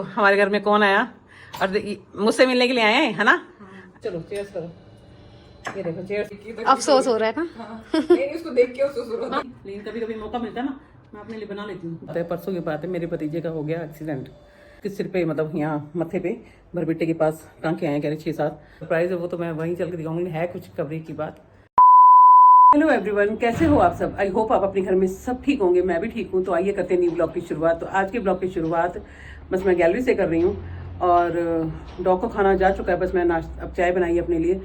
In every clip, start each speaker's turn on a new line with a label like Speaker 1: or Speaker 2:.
Speaker 1: हमारे घर में कौन आया और मुझसे मिलने के लिए आए हैं, है ना? चलो चीयर्स करो। ये देखो चीयर्स।
Speaker 2: अफसोस हो रहा है ना?
Speaker 1: नहीं, उसको देख के अफसोस हो रहा है। लेकिन कभी कभी मौका मिलता है ना, मैं अपने लिए बना लेती हूँ। परसों की बात है, मेरे भतीजे का हो गया एक्सीडेंट। किस सिर पे, मतलब यहाँ मत्थे पे भरबिट्टे के पास टांके आए, कह रहे 6-7 सरप्राइज है वो, तो मैं वहीं चल के दिखाऊंगी। है कुछ कवरेज की बात। हेलो एवरीवन, कैसे हो आप सब? आई होप आप अपने घर में सब ठीक होंगे। मैं भी ठीक हूँ। तो आइए करते हैं न्यू ब्लॉग की शुरुआत। तो आज के ब्लॉग की शुरुआत बस मैं गैलरी से कर रही हूँ और डॉग को खाना जा चुका है। बस मैं अब चाय बनाई है अपने लिए।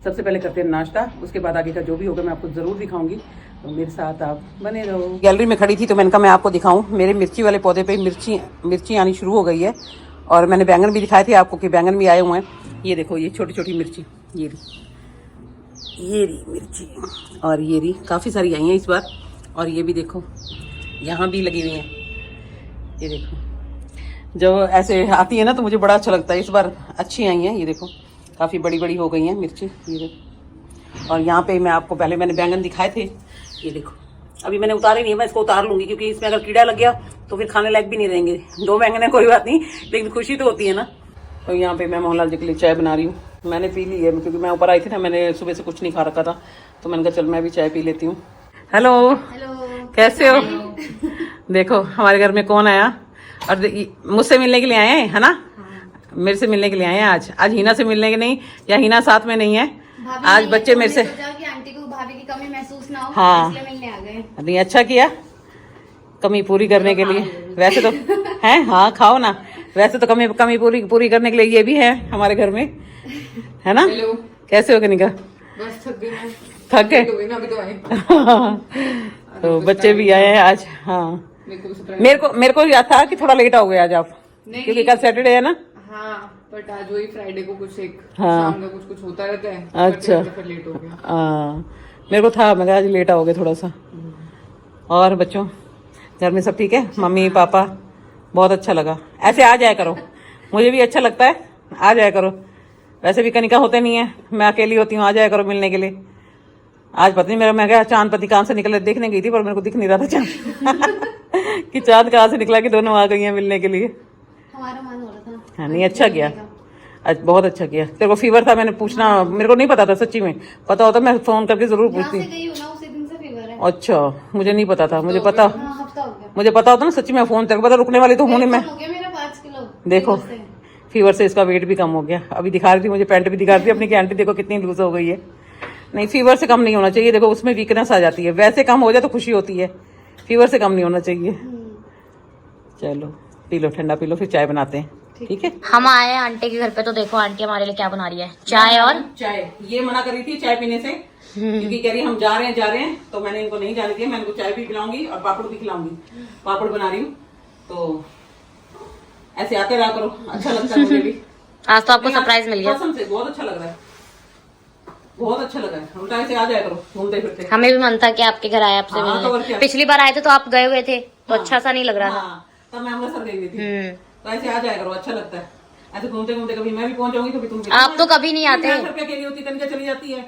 Speaker 1: सबसे पहले करते हैं नाश्ता, उसके बाद आगे का जो भी होगा मैं आपको ज़रूर दिखाऊंगी। तो मेरे साथ आप बने रहो। गैलरी में खड़ी थी तो मैंने कहा मैं आपको दिखाऊं। मेरे मिर्ची वाले पौधे पे मिर्ची आनी शुरू हो गई है। और मैंने बैंगन भी दिखाए थे आपको कि बैंगन भी आए हुए हैं। ये देखो, ये छोटी छोटी मिर्ची, ये रही मिर्ची, और ये रही काफ़ी सारी आई हैं इस बार। और ये भी देखो, यहाँ भी लगी हुई हैं। ये देखो, जब ऐसे आती है ना तो मुझे बड़ा अच्छा लगता है। इस बार अच्छी आई हैं, ये देखो काफ़ी बड़ी बड़ी हो गई हैं मिर्ची, ये देखो। और यहाँ पे मैं आपको पहले मैंने बैंगन दिखाए थे, ये देखो। अभी मैंने उतारे नहीं है, मैं इसको उतार लूँगी क्योंकि इसमें अगर कीड़ा लग गया तो फिर खाने लायक भी नहीं रहेंगे। 2 बैंगन है, कोई बात नहीं, लेकिन खुशी तो होती है ना। तो यहाँ पे मैं मोहनलाल जी के लिए चाय बना रही हूँ। मैंने पी ली है क्योंकि मैं ऊपर आई थी ना, मैंने सुबह से कुछ नहीं खा रखा था, तो मैंने कहा चल मैं भी चाय पी लेती हूँ। हेलो, कैसे हो? देखो हमारे घर में कौन आया और मुझसे मिलने के लिए आए हैं, है ना? मेरे से मिलने के लिए आए हैं। आज हिना से मिलने के नहीं, या हिना साथ में नहीं है आज। बच्चे मेरे से
Speaker 2: कि आंटी को भाभी की कमी महसूस ना हो,
Speaker 1: हाँ,
Speaker 2: इसलिए मिलने आ गए।
Speaker 1: नहीं, अच्छा किया, कमी पूरी करने के लिए। वैसे तो है, हाँ खाओ ना। वैसे तो कमी पूरी करने के लिए ये भी है हमारे घर में, है ना? कैसे हो कनिका?
Speaker 3: बस
Speaker 1: थक गए तो बच्चे भी आए हैं आज। हाँ, मेरे को याद था कि थोड़ा लेट आओगे आज आप, क्योंकि कल सैटरडे है ना।
Speaker 3: हाँ, बट आज वही फ्राइडे को कुछ एक
Speaker 1: हाँ,
Speaker 3: शाम का कुछ होता रहता है।
Speaker 1: अच्छा,
Speaker 3: फिर लेट हो गया।
Speaker 1: हाँ, मेरे को था, मैं कहा आज लेट आओगे थोड़ा सा। और बच्चों, घर में सब ठीक है? Mummy papa? बहुत अच्छा लगा। ऐसे आ जाया करो, मुझे भी अच्छा लगता है, आ जाया करो। वैसे भी कनिका होते नहीं है, मैं अकेली होती हूँ, आ जाया करो मिलने के लिए। आज पता नहीं मेरा, मैं क्या चांद पति कहाँ से निकले, देखने गई थी पर मेरे को दिख नहीं रहा था चांद कि चांद कहाँ से निकला कि दोनों आ गई हैं मिलने के लिए।
Speaker 2: हमारा मन हो रहा था।
Speaker 1: हाँ, नहीं अच्छा किया, बहुत अच्छा किया। तेरे को फीवर था, मैंने पूछना, मेरे को नहीं पता था सच्ची में। पता होता मैं फोन करके जरूर पूछती। अच्छा, मुझे नहीं पता था। मुझे पता होता ना सच्ची में फोन, तेरे को पता रुकने वाली तो होने में। देखो फीवर से इसका वेट भी कम हो गया। अभी दिखा रही थी मुझे, पैंट भी दिखा रही थी अपनी कि आंटी देखो कितनी लूज हो गई है। नहीं, फीवर से कम नहीं होना चाहिए। देखो उसमें वीकनेस आ जाती है। वैसे कम हो जाए तो खुशी होती है, फीवर से कम नहीं होना चाहिए। चलो पी लो, ठंडा पी लो, फिर चाय बनाते हैं, ठीक है?
Speaker 4: हम आए आंटी के घर पे, तो देखो आंटी हमारे लिए क्या बना रही है, चाय। और
Speaker 1: चाय ये मना कर रही थी चाय पीने से, क्योंकि कह रही हम जा रहे हैं, तो मैंने इनको नहीं जाने दिया। मैं इनको चाय भी पिलाऊंगी और पापड़ भी खिलाऊंगी। पापड़ बना रही हूँ, तो ऐसे आते रहा करो, अच्छा लगता है मुझे भी।
Speaker 4: आज तो आपको सरप्राइज मिल गया,
Speaker 1: कसम से बहुत अच्छा लग रहा है, बहुत अच्छा लगा है। उल्टा ऐसे आ जाया करो घूमते फिरते।
Speaker 4: हमें भी मन था कि आपके घर आए आपसे मिलने। पिछली बार आए थे तो आप गए हुए थे, तो अच्छा सा नहीं लग रहा था।
Speaker 1: तब मैं अमृतसर गई हुई थी, तो ऐसे आ जाया करो, अच्छा लगता है। ऐसे घूमते घूमते कभी मैं भी पहुंच जाऊंगी, कभी तुम भी।
Speaker 4: आप तो कभी नहीं आते।
Speaker 1: घर पे अकेली होती, कनिका चली जाती है,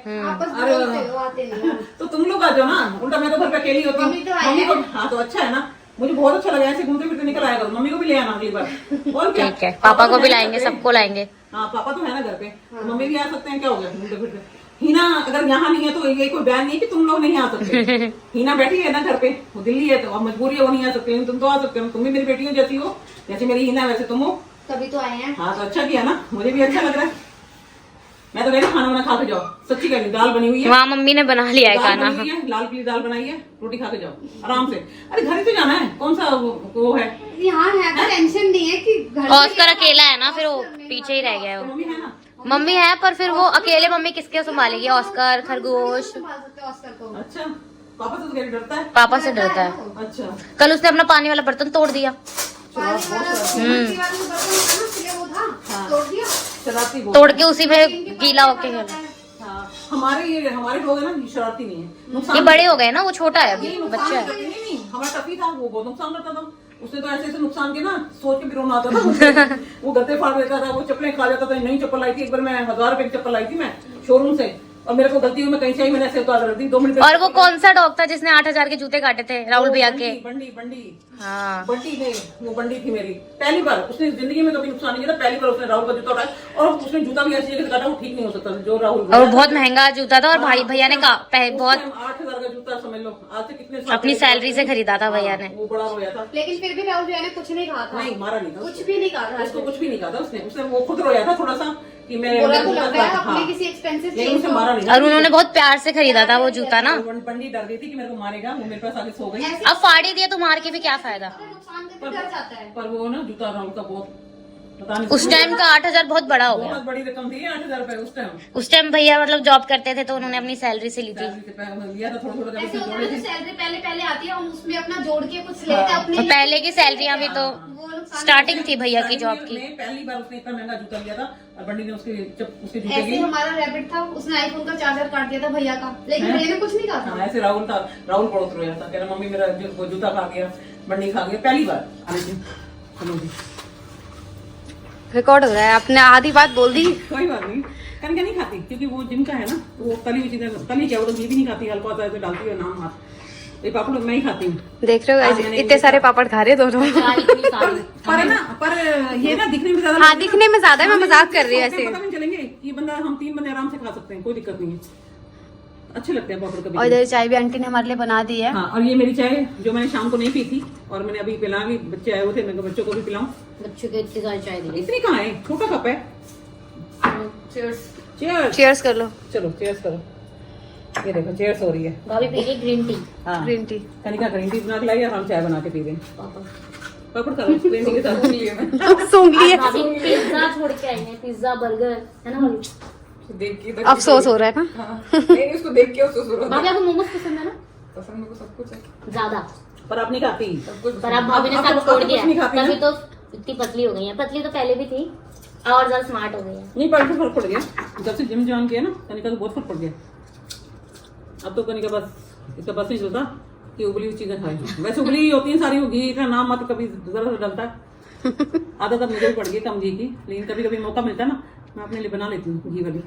Speaker 1: तो तुम लोग आ जाओ ना। उल्टा मैं तो घर पे अकेली होती हूँ, मम्मी को। हाँ, तो अच्छा है ना, मुझे बहुत अच्छा लगा। ऐसे घूमते फिरते निकल आया करो, मम्मी को भी ले आना अगली बार। और क्या,
Speaker 4: ठीक है, पापा को भी लाएंगे, सबको लाएंगे।
Speaker 1: हाँ, पापा तो है ना घर पे, मम्मी भी आ सकते हैं। क्या हो गया घूमते फिरते? हीना अगर यहाँ नहीं है तो ये कोई बैन नहीं कि तुम लोग नहीं आ सकते। हीना बैठी है ना घर पे, वो दिल्ली है तो अब मजबूरी है, वो नहीं आ सकते। तुम तो आ सकते हो, तुम भी मेरी बेटी हो जैसी हो, जैसे मेरी हीना वैसे तुम हो,
Speaker 2: तभी तो आए हैं।
Speaker 1: हाँ, तो अच्छा किया ना, मुझे भी अच्छा लग रहा है। मैं तो कह रही खाना वाना खा के जाओ, सच्ची कह रही। दाल बनी हुई है,
Speaker 4: वहाँ मम्मी ने बना लिया है खाना,
Speaker 1: लाल पीली दाल बनाई है, रोटी खा के जाओ आराम से। अरे घर ही तो जाना है, कौन सा वो है
Speaker 2: यहाँ है, तो टेंशन नहीं है कि
Speaker 4: ऑस्कर अकेला है ना, फिर वो पीछे ही रह गया है। वो
Speaker 1: मम्मी है ना,
Speaker 4: मम्मी है, पर फिर वो अकेले मम्मी किसके संभालेगी? ऑस्कर, खरगोश।
Speaker 1: अच्छा, पापा से तो कह डरता है,
Speaker 4: पापा से डरता है।
Speaker 1: अच्छा,
Speaker 4: कल उसने अपना पानी वाला बर्तन तोड़ दिया, तोड़ के उसी में गीला होके खेला।
Speaker 1: हमारे लोग है ना शरारती नहीं है।
Speaker 4: ये बड़े हो गए ना, वो छोटा है अभी, बच्चा है।
Speaker 1: नहीं, हमारा टफी था, वो बहुत नुकसान करता था। उसने तो ऐसे नुकसान के ना सोच के भी रोना आता था। वो गद्दे फाड़ देता था, वो चप्पलें खा जाता था। नई चप्पल लाई थी एक बार मैं, 1000 रुपए की चप्पल लाई थी मैं शोरूम से, और मेरे को गलती हुई, मैं कहीं से आई, मैंने ऐसे उतार रख दी 2 मिनट।
Speaker 4: और वो कौन सा डॉग था जिसने 8,000 के जूते काटे थे राहुल भैया के?
Speaker 1: बंडी बंडी
Speaker 4: हाँ
Speaker 1: बंडी ने, वो बंडी थी मेरी। पहली बार उसने जिंदगी में कभी नुकसान नहीं किया था, पहली बार उसने राहुल का जूता उठाया और उसने जूता भी ऐसी जगह से काटा वो ठीक नहीं हो सकता जो राहुल।
Speaker 4: और वो बहुत महंगा जूता था और भाई भैया ने बहुत
Speaker 1: 8,000 का जूता समझ लो, आज से कितने साल
Speaker 4: अपनी
Speaker 1: पहले
Speaker 4: सैलरी से खरीदा था भैया ने।
Speaker 1: वो बड़ा रोया था।
Speaker 2: लेकिन फिर भी राहुल भैया ने कुछ नहीं कहा था।
Speaker 1: नहीं मारा नहीं था,
Speaker 2: कुछ भी नहीं कहा था
Speaker 1: उसको कुछ भी नहीं कहा था उसने वो खुद रोया था थोड़ा सा कि मैं
Speaker 2: बुरा तो लग रहा है अपने किसी एक्सपेंसिव
Speaker 1: लेकिन उसे मारा नहीं।
Speaker 4: और उन्होंने बहुत प्यार से खरीदा था वो जूता ना।
Speaker 1: बंडी डर गई थी कि मेरे को मारेगा, वो मेरे पास आके सो गई।
Speaker 4: अब फाड़ी दिए तो मार के भी क्या फायदा।
Speaker 2: नुकसान करके डर जाता है।
Speaker 1: पर वो ना जूता राहुल का बहुत पता नहीं
Speaker 4: उस टाइम का 8,000 बहुत बड़ा हो गया।
Speaker 1: बहुत बड़ी रकम थी 8,000 रुपए उस टाइम।
Speaker 4: उस टाइम भैया मतलब जॉब करते थे तो उन्होंने अपनी सैलरी से ली थी।
Speaker 1: लिया था थोड़ा थोड़ा
Speaker 2: ऐसे होता है जो सैलरी पहले पहले आती है हम उसमें अपना जोड़ के कुछ लेते हैं अपने
Speaker 4: और पहले की सैलरियां भी तो
Speaker 2: वो नुकसान
Speaker 4: स्टार्टिंग थी भैया की जॉब की।
Speaker 1: पहली बार उसने इतना महंगा जूता लिया था और बंडी ने उसके जूते
Speaker 2: ऐसे
Speaker 1: की
Speaker 2: हमारा रैबिट था उसने आईफोन का चार्जर काट दिया था भैया का, लेकिन
Speaker 1: हैं?
Speaker 2: भैया ने कुछ नहीं कहा था।
Speaker 1: ऐसे राहुल था, राहुल पड़ोस रोया था, कह रहा मम्मी मेरा वो जूता खा गया, बंडी खा गया। पहली बार चलो जी
Speaker 2: रिकॉर्ड हो रहा है, आपने आधी बात बोल दी।
Speaker 1: कोई बात नहीं, कनका नहीं खाती क्योंकि वो जिम का है ना, वो तली हुई चीजें तली क्या वो तो घी भी नहीं खाती, हल्का सा ऐसे डालती है नाम हाथ। ये पापड़ मैं ही खाती हूँ।
Speaker 2: देख रहे हो
Speaker 1: आज
Speaker 2: guys,
Speaker 1: मैंने
Speaker 2: इतने सारे पापड़ खा रहे हैं दोनों।
Speaker 1: पर है ना, पर ये ना दिखने में ज्यादा,
Speaker 2: हाँ दिखने में ज्यादा है, मैं मजाक कर रही हूँ ऐसे।
Speaker 1: पता नहीं चलेंगे ये बंदा, हम 3 बंदे आराम से खा सकते हैं, कोई दिक्कत नहीं है, अच्छे लगते हैं पापड़ कभी।
Speaker 2: और इधर चाय भी आंटी ने हमारे लिए बना दी है।
Speaker 1: हाँ, और ये मेरी चाय जो मैंने शाम को नहीं पी थी और मैंने अभी पिला भी, बच्चे आए हुए थे, मैं बच्चों को भी पिलाऊं।
Speaker 4: बच्चों के इतनी सारी चाय दी।
Speaker 1: इतनी कहाँ है, छोटा कप है।
Speaker 3: चीयर्स।
Speaker 1: चेयर्स
Speaker 2: चीयर्स कर लो।
Speaker 1: चलो चेयर्स करो। ये देखो चेयर्स हो रही है।
Speaker 4: भाभी पी रही ग्रीन टी।
Speaker 1: हाँ
Speaker 2: green tea
Speaker 1: Kanika green tea बना के लाई और हम चाय बना के पी दें। पापड़ करो ग्रीन टी के साथ लिए मैं
Speaker 2: सूंघ लिए।
Speaker 4: भाभी पिज्जा छोड़ के आई है, पिज्जा बर्गर है ना भाभी?
Speaker 3: देख के तो
Speaker 2: अफसोस हो रहा है ना।
Speaker 3: हाँ, नहीं उसको देख के अफसोस हो रहा
Speaker 4: भाभी आपको मोमोज पसंद है ना?
Speaker 3: पसंद मेरे को सब कुछ है,
Speaker 4: ज्यादा।
Speaker 1: पर आप नहीं खाती।
Speaker 3: सब कुछ
Speaker 4: पर अब भाभी ने
Speaker 1: आप
Speaker 4: सब
Speaker 1: कुछ
Speaker 4: छोड़
Speaker 1: नहीं
Speaker 4: दिया,
Speaker 1: खाती ना?
Speaker 4: तभी तो इतनी पतली हो गई है। पतली तो पहले भी थी और ज्यादा स्मार्ट हो गई है।
Speaker 1: नहीं पर फर्क पड़ गया जब से जिम ज्वाइन किया ना, कनिका को बहुत फर्क पड़ गया। अब तो कनिका बस इसका बस नहीं चलता कि उबली हुई चीजें खाए। वैसे उबली ही होती है सारी, घी का नाम मत कभी जरा सा डलता है। आदत अब मुझे भी पड़ गई कम घी की, लेकिन कभी कभी मौका मिलता है ना, मैं अपने लिए बना लेती हूँ घी वाली।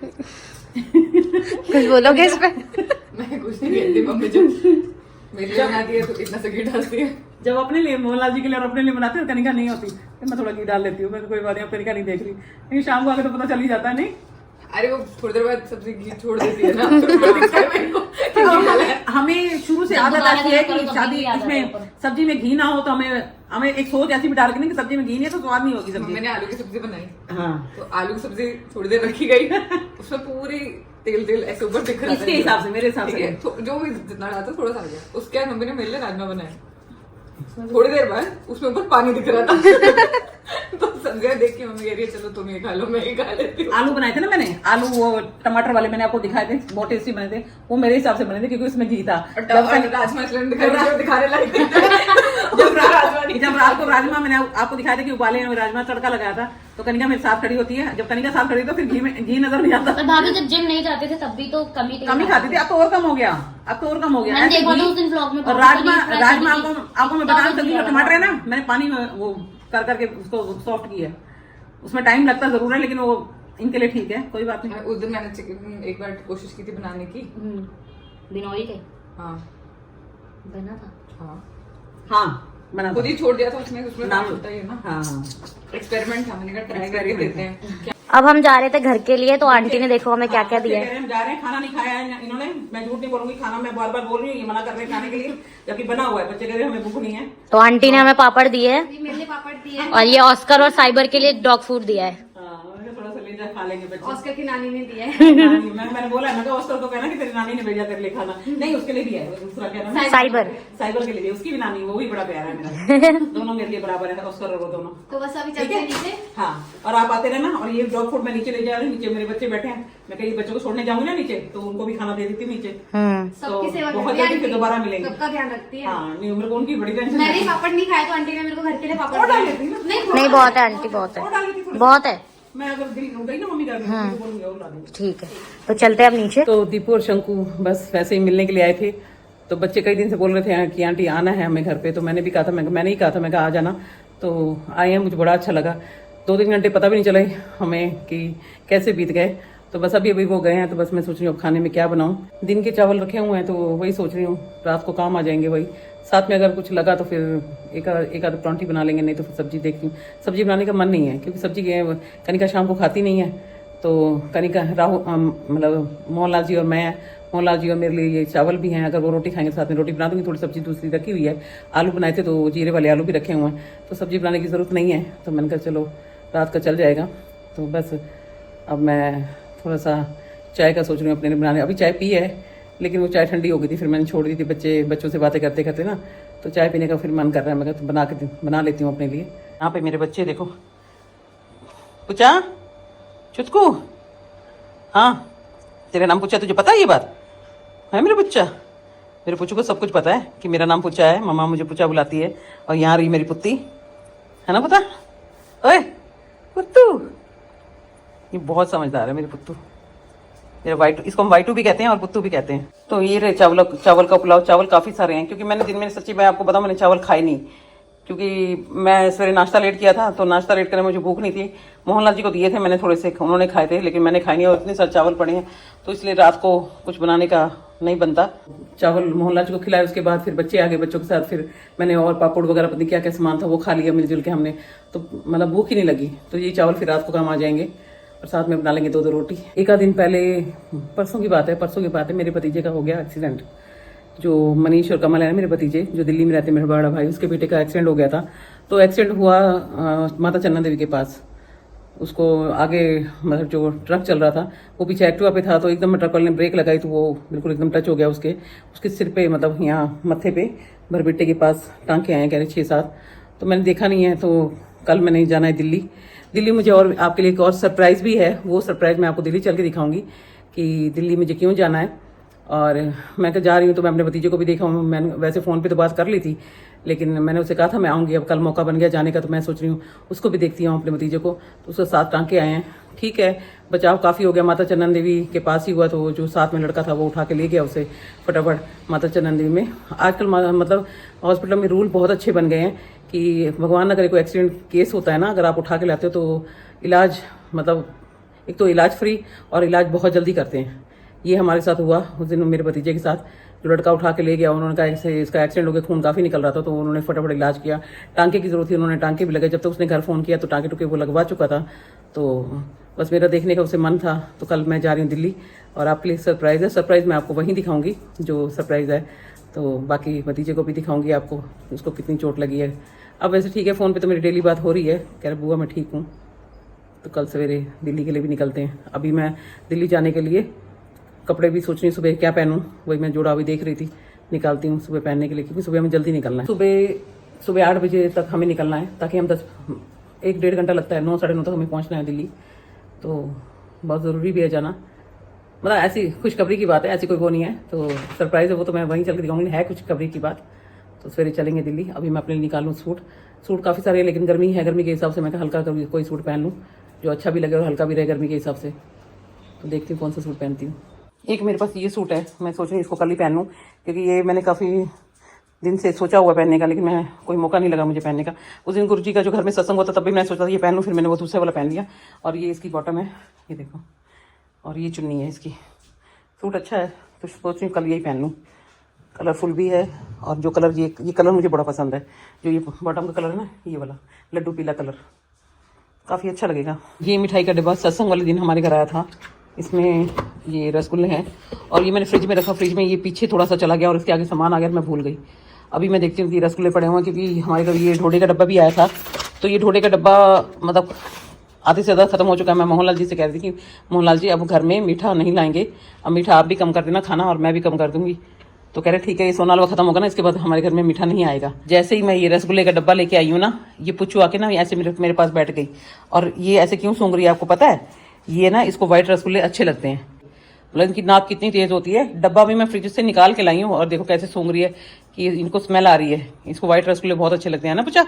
Speaker 2: कुछ बोलोगे इस पे?
Speaker 3: मैं कुछ नहीं कहती मम्मी जो मेरे लिए बनाती है तो इतना सा घी डालती है।
Speaker 1: जब अपने लिए मोहनलाल जी के लिए और अपने लिए बनाते हैं कनिका नहीं होती तो मैं थोड़ा घी डाल लेती हूँ। मैं तो कोई बात नहीं, अब कनिका नहीं देख रही, लेकिन शाम को आके तो पता चल ही जाता है। नहीं
Speaker 3: अरे वो थोड़ी देर बाद सब्जी घी छोड़ देती है ना, तो दिखता है मेरे को कि घी डाला है।
Speaker 1: हमें शुरू से आदत ऐसी है कि शादी इसमें सब्जी में घी ना हो तो हमें एक सोच ऐसी भी डाल के नहीं कि सब्जी में घी नहीं है तो स्वाद नहीं होगी सब्जी।
Speaker 3: मैंने आलू की सब्जी बनाई,
Speaker 1: हाँ
Speaker 3: तो आलू की सब्जी थोड़ी देर रखी गई, उसमें पूरी तेल ऐसे ऊपर दिख रहा था।
Speaker 1: इसके हिसाब से, मेरे हिसाब
Speaker 3: ठीक
Speaker 1: से
Speaker 3: है, तो जो भी जितना डाला था थोड़ा सा आ गया। उसके बाद मम्मी ने मेरे लिए राजमा बनाए, थोड़ी देर बाद उसमें ऊपर पानी दिख रहा था। तो संजय देख के मम्मी कह रही है चलो तुम ये खा लो, मैं ये खा लेती हूँ।
Speaker 1: आलू बनाए थे ना मैंने, आलू वो टमाटर वाले मैंने आपको दिखाए थे, बहुत टेस्टी बने थे। वो मेरे हिसाब से बने थे क्योंकि उसमें घी था।
Speaker 3: राजमा दिखाने लगे थे।
Speaker 1: जब रात को राजमा मैंने आपको दिखाया था कि उबाले हैं, राजमा तड़का लगाया था, तो कनिका मेरे साथ खड़ी होती है। जब कनिका साथ खड़ी तो फिर घी नजर नहीं आता।
Speaker 4: पर भाभी जब जिम नहीं जाते थे तब भी तो कमी
Speaker 1: खाती थी, अब तो और कम हो गया, अब तो और कम हो गया।
Speaker 4: मैंने
Speaker 1: ऐसे
Speaker 4: देखा था
Speaker 1: घी-
Speaker 4: उस दिन vlog में
Speaker 1: और
Speaker 4: भाभी
Speaker 1: राजमा
Speaker 4: पनीर फ्राई
Speaker 1: राजमा
Speaker 4: की थी।
Speaker 1: आपको मैं बता
Speaker 4: तब
Speaker 1: सकती
Speaker 4: भी
Speaker 1: हूँ, टमाटर है ना, मैंने पानी में वो कर करके उसको सॉफ्ट किया। उसमें टाइम लगता जरूर है, लेकिन वो इनके लिए ठीक है, कोई बात नहीं।
Speaker 3: उस दिन मैंने चिकन एक बार कोशिश की थी बनाने की।
Speaker 4: बिनोई के
Speaker 3: हाँ
Speaker 4: बना था।
Speaker 1: हाँ बना
Speaker 3: खुद ही छोड़ दिया था उसमें नाम होता ही है ना।
Speaker 1: हाँ
Speaker 3: एक्सपेरिमेंट था, मैंने कहा ट्राई करके देते हैं।
Speaker 4: अब हम जा रहे थे घर के लिए, तो आंटी ने देखो हमें क्या क्या दिया है।
Speaker 1: हम जा रहे हैं, खाना नहीं खाया है इन्होंने, मैं झूठ नहीं बोलूंगी, खाना मैं बार बार बोल रही हूँ, ये मना कर रहे हैं खाने के लिए, जबकि बना हुआ है। बच्चे कह रहे हैं हमें भूख नहीं है।
Speaker 4: तो आंटी ने हमें पापड़ दिए है
Speaker 2: ये मेरे लिए पापड़ दिए,
Speaker 4: और ये ऑस्कर और साइबर के लिए डॉग फूड दिया है।
Speaker 1: थोड़ा सा ले जा, खा लेंगे बच्चे।
Speaker 2: ऑस्कर की नानी ने दिया है।
Speaker 1: मैंने बोला, मैं ऑस्कर को कहना कि तेरी नानी ने भेजा तेरे लिए खाना। नहीं उसके लिए भी है, दूसरा क्या नाम है?
Speaker 4: साइबर
Speaker 1: के लिए भी, उसकी भी नानी, वो भी बड़ा प्यारा है मेरा। दोनों मेरे लिए बराबर है, ऑस्कर और वो दोनों।
Speaker 2: तो बस अभी
Speaker 1: ठीक
Speaker 2: चलते
Speaker 1: है
Speaker 2: हैं नीचे।
Speaker 1: हाँ, और आप आते रहना। और ये डॉग फूड मैं नीचे ले जा रही हूँ, नीचे मेरे बच्चे बैठे हैं, मैं कहीं बच्चों को छोड़ने जाऊंगी ना नीचे, तो उनको भी खाना दे देती हूँ नीचे।
Speaker 2: सबकी सेवा
Speaker 1: बहुत
Speaker 2: करती है
Speaker 1: जल्दी फिर
Speaker 2: आंटी,
Speaker 1: दोबारा मिलेंगे।
Speaker 2: सबका ध्यान रखती है।
Speaker 1: हाँ, नहीं मेरे को उनकी बड़ी टेंशन
Speaker 2: मैंने पापड़ नहीं खाया तो आंटी ने मेरे को घर के लिए पापड़
Speaker 1: और डाल
Speaker 2: दिए।
Speaker 1: देती ना।
Speaker 4: नहीं बहुत है आंटी, बहुत
Speaker 1: और डाल देती
Speaker 4: है,
Speaker 1: थोड़ी।
Speaker 4: बहुत है।
Speaker 1: मैं अगर गई ना मम्मी घर में तो बोलूंगी और ला दूंगी।
Speaker 4: ठीक है, तो चलते हैं अब नीचे।
Speaker 1: तो दीपू और शंकु बस वैसे ही मिलने के लिए आए थे। तो बच्चे कई दिन से बोल रहे थे कि आंटी आना है हमें घर पे, तो मैंने भी कहा था, मैंने ही कहा था, मैं कहा आ जाना। तो आए हैं, मुझे बड़ा अच्छा लगा। 2-3 घंटे पता भी नहीं चले हमें कि कैसे बीत गए। तो बस अभी वो गए हैं, तो बस मैं सोच रही हूँ अब खाने में क्या बनाऊं। दिन के चावल रखे हुए हैं तो वही सोच रही हूँ, रात को काम आ जाएंगे वही। साथ में अगर कुछ लगा तो फिर एक आध परांठी बना लेंगे, नहीं तो फिर सब्जी देखती हूँ। सब्जी बनाने का मन नहीं है क्योंकि सब्जी कनिका शाम को खाती नहीं है, तो कनिका मतलब मोहनलाल जी और मैं, मोहनलाल जी और मेरे लिए ये चावल भी हैं, अगर वो रोटी खाएंगे साथ में रोटी बना दूंगी। थोड़ी सब्जी दूसरी रखी हुई है, आलू बनाए थे तो जीरे वाले आलू भी रखे हुए हैं, तो सब्जी बनाने की ज़रूरत नहीं है। तो मैंने कहा चलो रात का चल जाएगा। तो बस अब मैं थोड़ा सा चाय का सोच रही हूँ अपने लिए बनाने। अभी चाय पी है लेकिन वो चाय ठंडी हो गई थी, फिर मैंने छोड़ दी थी। बच्चों से बातें करते करते ना, तो चाय पीने का फिर मन कर रहा है। मैं तो बना लेती हूँ अपने लिए। यहाँ पे मेरे बच्चे देखो, पूछा चुटकू, हाँ तेरा नाम पूछा, तुझे पता है ये बात है मेरे बच्चा? मेरे पुच्चू को सब कुछ पता है कि मेरा नाम पूछा है, मम्मा मुझे पूछा बुलाती है। और यहाँ रही मेरी पुत्ती, है ना पता? ओए पुत्तू, ये बहुत समझदार है मेरी पुत्तू, मेरा वाइटू। इसको हम वाइटू भी कहते हैं और पुत्तू भी कहते हैं। तो ये रहे चावल का पुलाव। चावल काफ़ी सारे हैं क्योंकि मैंने दिन में, सच्ची मैं आपको बताऊँ, मैंने चावल खाए नहीं क्योंकि मैं सवेरे नाश्ता लेट किया था, तो नाश्ता लेट करने मुझे भूख नहीं थी। मोहनलाल जी को दिए थे मैंने थोड़े से, उन्होंने खाए थे, लेकिन मैंने खाए नहीं और इतने सारे चावल पड़े हैं तो इसलिए रात को कुछ बनाने का नहीं बनता। चावल मोहनलाल जी को खिलाए, उसके बाद फिर बच्चे आ गए, बच्चों के साथ फिर मैंने और पापड़ वगैरह पता नहीं क्या क्या सामान था वो खा लिया मिलजुल के हमने, तो मतलब भूख ही नहीं लगी। तो ये चावल फिर रात को काम आ जाएंगे और साथ में बना लेंगे 2 रोटी। एक आध दिन पहले, परसों की बात है, मेरे भतीजे का हो गया एक्सीडेंट। जो मनीष और कमल है मेरे भतीजे, जो दिल्ली में रहते हैं, मेरा बड़ा भाई, उसके बेटे का एक्सीडेंट हो गया था। तो एक्सीडेंट हुआ माता चन्ना देवी के पास। उसको आगे मतलब जो ट्रक चल रहा था वो पीछे एक्टिवा पे था, तो एकदम ट्रक वाले ने ब्रेक लगाई तो वो बिल्कुल एकदम टच हो गया उसके सिर पे, मतलब यहाँ मत्थे पे भरबिट्टे के पास टांके आए, कह रहे 6-7। तो मैंने देखा नहीं है, तो कल मैंने जाना है दिल्ली मुझे। और आपके लिए एक और सरप्राइज़ भी है, वो सरप्राइज़ मैं आपको दिल्ली चल के दिखाऊंगी कि दिल्ली मुझे क्यों जाना है। और मैं तो जा रही हूँ तो मैं अपने भतीजे को भी देखा हूँ। मैंने वैसे फ़ोन पे तो बात कर ली थी, लेकिन मैंने उससे कहा था मैं आऊँगी, अब कल मौका बन गया जाने का, तो मैं सोच रही हूँ उसको भी देखती हूँ अपने भतीजे को। तो उसके 7 टांके आए हैं, ठीक है, बचाव काफ़ी हो गया। माता चन्नन देवी के पास ही हुआ, तो जो साथ में लड़का था वो उठा के ले गया उसे फटाफट माता चन्नन देवी में। आजकल मतलब हॉस्पिटल में रूल बहुत अच्छे बन गए हैं कि भगवान ना करे कोई एक्सीडेंट केस होता है ना, अगर आप उठा के लाते हो तो इलाज, मतलब एक तो इलाज फ्री और इलाज बहुत जल्दी करते हैं। ये हमारे साथ हुआ उस दिन मेरे भतीजे के साथ, जो लड़का उठा के ले गया, उन्होंने कहा ऐसे इसका एक्सीडेंट हो गया, खून काफ़ी निकल रहा था, तो उन्होंने फटाफट इलाज किया। टांके की जरूरत थी, उन्होंने टांके भी लगे। जब तक उसने घर फ़ोन किया तो टांके टुके वो लगवा चुका था। तो बस मेरा देखने का उसे मन था, तो कल मैं जा रही हूँ दिल्ली और आपके लिए सरप्राइज़ है। सरप्राइज़ मैं आपको वहीं दिखाऊंगी जो सरप्राइज़ है, तो बाकी भतीजे को भी दिखाऊंगी आपको, उसको कितनी चोट लगी है। अब वैसे ठीक है, फ़ोन पर तो मेरी डेली बात हो रही है, कह रहे बुआ मैं ठीक हूँ। तो कल सवेरे दिल्ली के लिए भी निकलते हैं। अभी मैं दिल्ली जाने के लिए कपड़े भी सोच रही हूँ सुबह क्या पहनूं, वही मैं जोड़ा अभी देख रही थी, निकालती हूँ सुबह पहनने के लिए, क्योंकि सुबह हमें जल्दी निकलना है। सुबह 8 बजे तक हमें निकलना है, ताकि हम 1-1.5 घंटा लगता है, 9-9:30 तक हमें पहुँचना है दिल्ली। तो बहुत ज़रूरी भी है जाना, मतलब ऐसी खुशखबरी की बात है, ऐसी कोई वो नहीं है। तो सरप्राइज़ है वो तो मैं वहीं चल के दिखाऊंगी, है खुशखबरी की बात। तो सवेरे चलेंगे दिल्ली। अभी मैं अपने लिए निकालूँ सूट काफ़ी सारे हैं, लेकिन गर्मी है, गर्मी के हिसाब से मैं हल्का कोई सूट पहन लूँ जो अच्छा भी लगे और हल्का भी रहे गर्मी के हिसाब से। तो देखती हूँ कौन सा सूट पहनती हूँ। एक मेरे पास ये सूट है, मैं सोच रही हूँ इसको कल ही पहन लूँ, क्योंकि ये मैंने काफ़ी दिन से सोचा हुआ पहनने का, लेकिन मैं कोई मौका नहीं लगा मुझे पहनने का। उस दिन गुरुजी का जो घर में सत्संग होता तब भी मैंने सोचा था ये पहन लूँ, फिर मैंने वो दूसरे वाला पहन लिया। और ये इसकी बॉटम है, ये देखो, और ये चुन्नी है इसकी। सूट अच्छा है तो सोच रही हूँ कल यही पहन लूँ, कलरफुल भी है। और जो कलर ये कलर मुझे बड़ा पसंद है, जो ये बॉटम का कलर है ना, ये वाला लड्डू पीला कलर, काफ़ी अच्छा लगेगा। ये मिठाई का डिब्बा सत्संग वाले दिन हमारे घर आया था, इसमें ये रसगुल्ले हैं और ये मैंने फ्रिज में रखा। फ्रिज में ये पीछे थोड़ा सा चला गया और इसके आगे सामान आ गया, मैं भूल गई। अभी मैं देखती हूँ कि रसगुल्ले पड़े हुए हैं, क्योंकि हमारे घर ये ढोडे का डब्बा भी आया था। तो ये ढोडे का डब्बा मतलब आधे से ज़्यादा खत्म हो चुका है। मैं मोहनलाल जी से कह रही थी कि मोहनलाल जी अब घर में मीठा नहीं लाएंगे, अब मीठा आप भी कम कर देना खाना और मैं भी कम कर दूंगी। तो कह रहे ठीक है, ये सोना हलवा खत्म होगा ना, इसके बाद हमारे घर में मीठा नहीं आएगा। जैसे ही मैं ये रसगुल्ले का डब्बा लेके आई हूँ ना, ये पुच्चू आके ना ऐसे मेरे पास बैठ गई। और ये ऐसे क्यों सूंघ रही है आपको पता है? ये ना इसको व्हाइट रसगुल्ले अच्छे लगते हैं, मतलब इनकी नाक कितनी तेज होती है। डब्बा भी मैं फ्रिज से निकाल के लाई हूँ और देखो कैसे सूंघ रही है कि इनको स्मेल आ रही है। इसको व्हाइट रसगुल्ले बहुत अच्छे लगते हैं ना पुच्चा,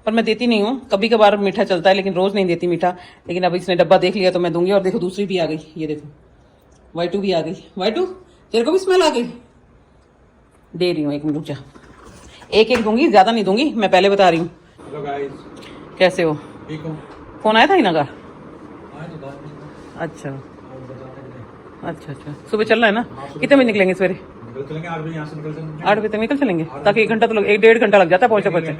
Speaker 1: पर मैं देती नहीं हूँ, कभी कभार मीठा चलता है, लेकिन रोज नहीं देती मीठा। लेकिन अब इसने डब्बा देख लिया तो मैं दूंगी। और देखो दूसरी भी आ गई, ये देखो वाइटू भी आ गई। वाइटू तेरे को भी स्मेल आ गई, दे रही हूँ, एक मिनट जा, एक दूंगी, ज्यादा नहीं दूंगी, मैं पहले बता रही हूँ।
Speaker 5: हेलो गाइस,
Speaker 1: कैसे हो?
Speaker 5: ठीक हूँ।
Speaker 1: फोन आया था हिना का? अच्छा, अच्छा अच्छा, सुबह चलना है ना? कितने बजे निकलेंगे सवेरे?
Speaker 5: निकल चलेंगे 8 बजे, यहाँ से निकल चलेंगे
Speaker 1: 8 बजे तक निकल चलेंगे, ताकि 1 घंटा तो 1-1.5 घंटा लग जाता है पहुंचते पहुंचते,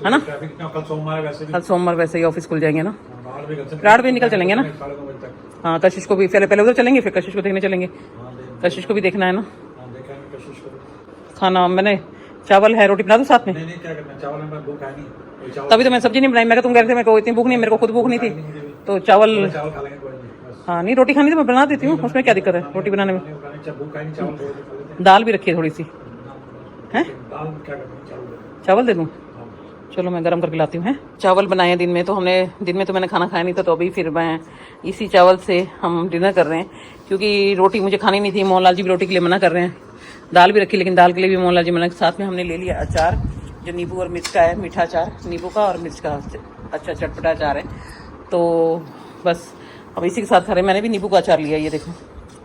Speaker 1: है ना?
Speaker 5: ट्रैफिक इतना, कल सोमवार है वैसे भी,
Speaker 1: कल सोमवार वैसे ही ऑफिस खुल जाएंगे ना,
Speaker 5: 8
Speaker 1: बजे निकल चलेंगे ना?
Speaker 5: 9:30 बजे तक।
Speaker 1: हाँ, कशिश को भी पहले उधर चलेंगे, फिर कशिश को देखने चलेंगे, कशिश को भी देखना है ना।
Speaker 5: देखेंगे कोशिश करो।
Speaker 1: खाना मैंने चावल है, रोटी बना दूं साथ में?
Speaker 5: नहीं नहीं, क्या करना है, चावल में भूख है नहीं, कोई चावल
Speaker 1: तभी तो मैं सब्जी नहीं बनाई, मैं तुम कह रहे थे मेरे को इतनी भूख नहीं, मेरे को खुद भूख नहीं थी, तो चावल।
Speaker 5: चावल खा लेंगे कोई नहीं, बस।
Speaker 1: हाँ नहीं, रोटी खानी तो मैं बना देती हूँ, उसमें क्या दिक्कत है रोटी बनाने में।
Speaker 5: भूख है नहीं, चावल थोड़े से खा लेते हैं।
Speaker 1: दाल भी रखी है थोड़ी सी, है?
Speaker 5: दाल क्या करना है, चावल दे दो।
Speaker 1: चावल दे दूँ? चलो मैं गरम करके लाती हूँ। है चावल बनाए हैं दिन में, तो हमने दिन में तो मैंने खाना खाया नहीं था, तो अभी फिर मैं इसी चावल से हम डिनर कर रहे हैं, क्योंकि रोटी मुझे खानी नहीं थी। मोहनलाल जी भी रोटी के लिए मना कर रहे हैं। दाल भी रखी, लेकिन दाल के लिए भी मोहनलाल जी मना। साथ में हमने ले लिया अचार, जो नींबू और मिर्च का है, मीठा अचार नींबू का और मिर्च का, अच्छा चटपटा अचार है। तो बस अब इसी के साथ खा रहे हैं। मैंने भी नींबू का अचार लिया, ये देखो।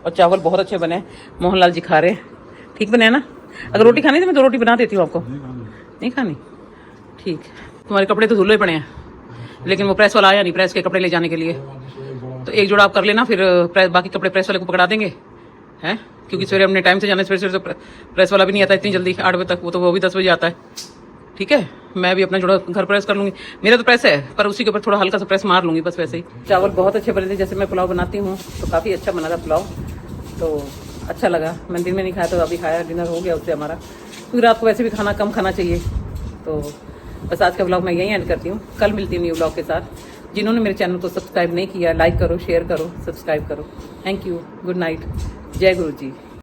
Speaker 1: और चावल बहुत अच्छे बने, मोहनलाल जी खा रहे हैं। ठीक बने हैं ना? अगर रोटी खानी तो मैं 2 रोटी बना देती हूँ आपको। नहीं खानी? ठीक। तुम्हारे कपड़े तो धुले पड़े हैं, लेकिन वो प्रेस वाला आया नहीं प्रेस के कपड़े ले जाने के लिए, तो एक जोड़ा आप कर लेना, फिर बाकी कपड़े प्रेस वाले को पकड़ा देंगे, हैं? क्योंकि सवेरे हमने टाइम से जाना है, सवेरे तो प्रेस वाला भी नहीं आता इतनी जल्दी 8 बजे तक, वो भी 10 बजे आता है। ठीक है, मैं भी अपना जोड़ा घर प्रेस कर लूंगी। मेरा तो प्रेस है, पर उसी के ऊपर थोड़ा हल्का सा प्रेस मार लूंगी, बस वैसे ही। चावल बहुत अच्छे बने थे, जैसे मैं पुलाव बनाती हूँ, तो काफ़ी अच्छा बना था पुलाव, तो अच्छा लगा। मैंने दिन में नहीं खाया, तो अभी खाया, डिनर हो गया उससे हमारा, क्योंकि रात को वैसे भी खाना कम खाना चाहिए। तो बस आज का ब्लॉग मैं यहीं एंड करती हूँ। कल मिलती हूँ न्यू ब्लॉग के साथ। जिन्होंने मेरे चैनल को सब्सक्राइब नहीं किया, लाइक करो, शेयर करो, सब्सक्राइब करो। थैंक यू, गुड नाइट, जय गुरु जी।